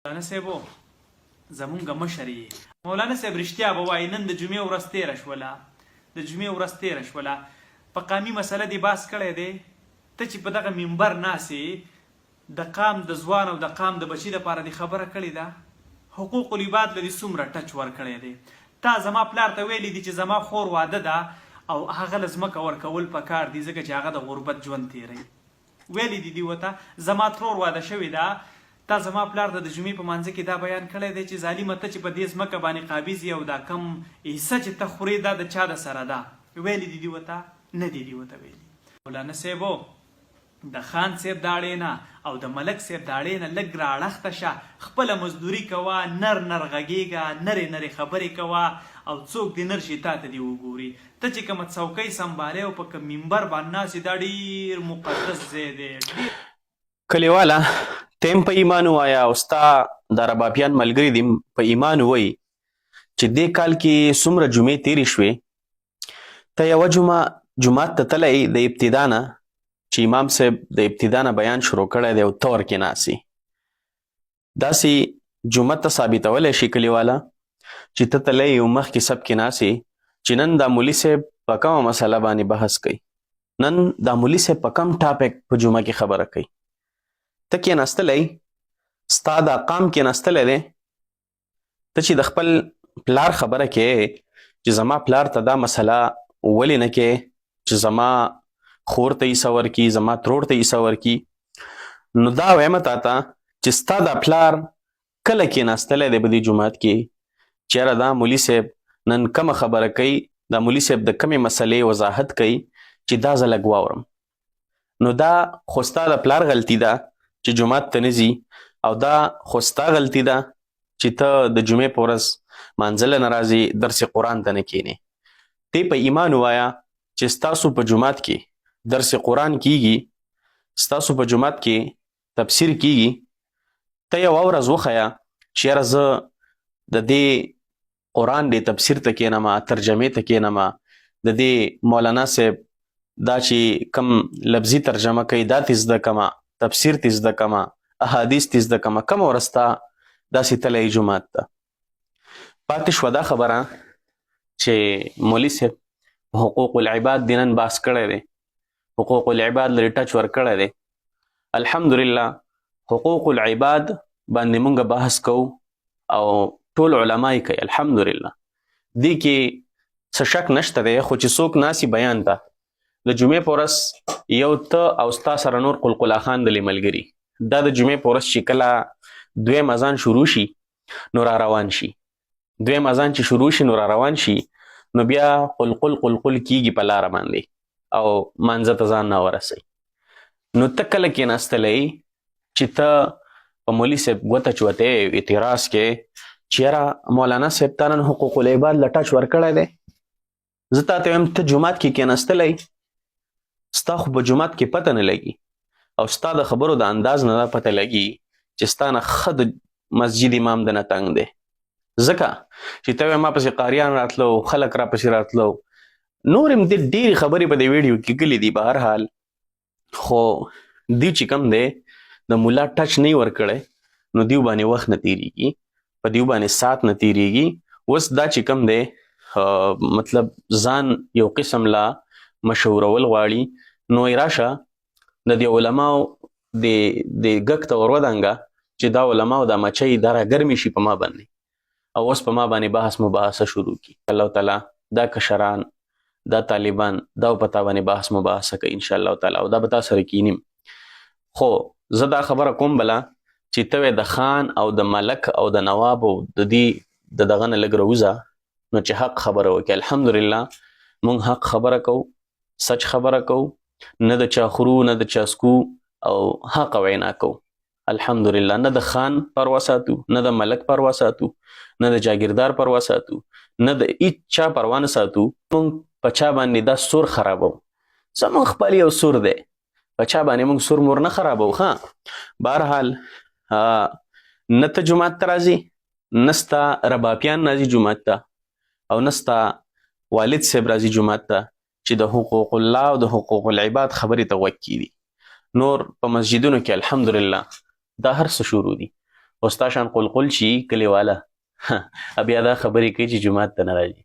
مولانا صاحب زمونږ مشر یې مولانا صاحب رښتیا به وایي نن د جمعې ورځ تېره شوله په قامي مسله دې بحث کړی دی ته چې په دغه منبر ناسې د قام د ځوان او د قام د بچي دپاره دې خبره کړې ده حقوق العباد له دې څومره ټچ ورکړی دی تا زما پلار ته ویلي دي چې زما خور واده ده او هغه له ځمکه ورکول پکار دي ځکه چې هغه د غربت ژوند تېروي ویلي دي ورته زما ترور واده شوې ده تا زما پلار ته د جمعې په مانځه کې دا بیان کړی دی چې ظالمه ته چې په دې ځمکه باندې قابض یې او دا کم حصه چې ته خورې دا د چا د سره ده ویلي دي ورته نه دي ورته ویلي مولانا صاحب د خان صاحب د اړې نه او د ملک صاحب د اړې نه لږ راړخته شه خپله مزدوري کوه نر غږېږه نرې خبرې کوه او څوک دې نر شي تا ته دې وګوري ته چې کومه څوکۍ سنبالې او په کوم منبر باندې ناست دا ډېر مقدس ځای دی کلیواله تیم په ایمان وایا او ستا د ربابیان ملګري دي په ایمان وایي چې دې کال کې څومره جمعې تېرې شوې ته یوه جومات ته تللی د ابتدا نه چې امام صاحب د ابتدا نه بیان شروع کړی دی او ته ورکې ناستې داسې جومات ته ثابتولی شي کلیواله چې ته تللی یو مخکې سب کې ناستې چې نن دا مولي صاحب په کومه مسله باندې بحث کوي نن دا مولي صاحب په کم ټاپک په جمعه کې خبره کوي ته کېناستلی ستا دا قام کېناستلی دی ته چې د خپل پلار خبره کې چې زما پلار ته دا مسله ولې نه کې چې زما خور ته حصه ورکي زما ترور ته حصه ورکي نو دا وایم تا ته چې ستا دا پلار کله کېناستلی دی په دې جومات کې چېره دا مولي صاحب نن کومه خبره کوي دا مولي صاحب د کومې مسلې وضاحت کوي چې دا زه لږ واورم نو دا خو ستا د پلار غلطي ده چې جومات ته نه ځي او دا خو ستا غلطي ده چې ته د جمعې په ورځ مانځله نه راځې درس قرآن ته نه کښېنې تی په ایمان ووایه چې ستاسو په جومات کې درس قرآن کیږي ستاسو په جومات کې تفسیر کیږي ته یوه ورځ وښیه چې یاره زه د دې قرآن دې تفسیر ته کښېنمه ترجمې ته کښېنمه د دې مولانا صاحب دا چې کم لفظي ترجمه کوي دا تی زده کمه تفسیر تی زده کمه احادیث تی زده کمه کومه ورځ ته داسې تللی جومات ته پاتې شوه دا خبره چې مولي صاحب حقوق العباد دی نن بحث کړی دی حقوق العباد لري ټچ ورکړی دی الحمدلله حقوق العباد باندې مونږ بحث کوو او ټول علما یې کوي الحمدلله دې کې څه شک نشته دی خو چې څوک ناسي بیان ته د جمعې په ورځ یو ته او ستا سره نور قلقلا خان دلې ملګري دا د جمعې په ورځ چې کله دویم اذان شروع شي نو را روان شي دویم اذان چې شروع شي نو را روان شي نو بیا قلقل کیږي په لاره باندې او مانځه ته ځان نه ورسوي نو ته کله کېناستلی چې ته په مولي صاحب ګوته چوتې اعتراض کې چې یاره مولانا صاحب تا نن حقوق العباد له ټچ ورکړی دی زه تا ته وایم ته جومات کې کېناستلی ستا خو په جومات کې پته نه لګي او ستا د خبرو د انداز نه دا پته لګي چې ستا نه ښه د مسجد امام د نه تنګ دی ځکه چې ته ما پسې قاریان راتلو خلک را پسې راتلو نور هم دې ډېرې خبرې په دې ویډیو کې ګلې دي بهرحال خو دوی چې کم دی د مولا ټچ نه یې ورکړی نو دیو باندې وخت نه تېرېږي په دیو باندې ساعت نه تېرېږي اوس دا چې کم دی مطلب ځان یو قسم لا مشهورول غواړي نو یې راشه د دې علماو د ګک ته ور ودانګه چې دا علماو دا مچۍ دا راګرمې شي په ما باندې او اوس په ما باندې بحث مباحثه شروع کړي الله تعالی دا کشران دا طالبان دا په تا باندې بحث مباحثه کوي انشاءالله تعالی او دا به تا سره کینیم خو زه دا خبره کوم بله چې ته د خان او د ملک او د نواب او د دې د دغه نه لږ راوځه نو چې حق خبره وکړي الحمدلله مونږ حق خبره کوو سچ خبره کوو نه د چا خورو نه د چا سکو او حق وینا کوو الحمدلله نه د خان پروا ساتو نه د ملک پروا ساتو نه د جاگیردار پروا ساتو نه د هیڅ چا پروا نه ساتو مونږ په چا باندې دا سور خرابو زمونږ خپل یو سور دی په چا باندې مونږ سور مور نه خرابو ها بهرحال نه ته جومات ته راځي نه ستا ربابیان راځي جومات ته او نه ستا والد صاحب راځي جومات ته چې د حقوق الله او د حقوق العباد خبرې ته غوږ کیدي نور په مسجدونو کې الحمدلله دا هر څه شروع دي او ستا شان قلقل شي کلیواله بیا دا خبرې کوي چې جومات ته نه راځي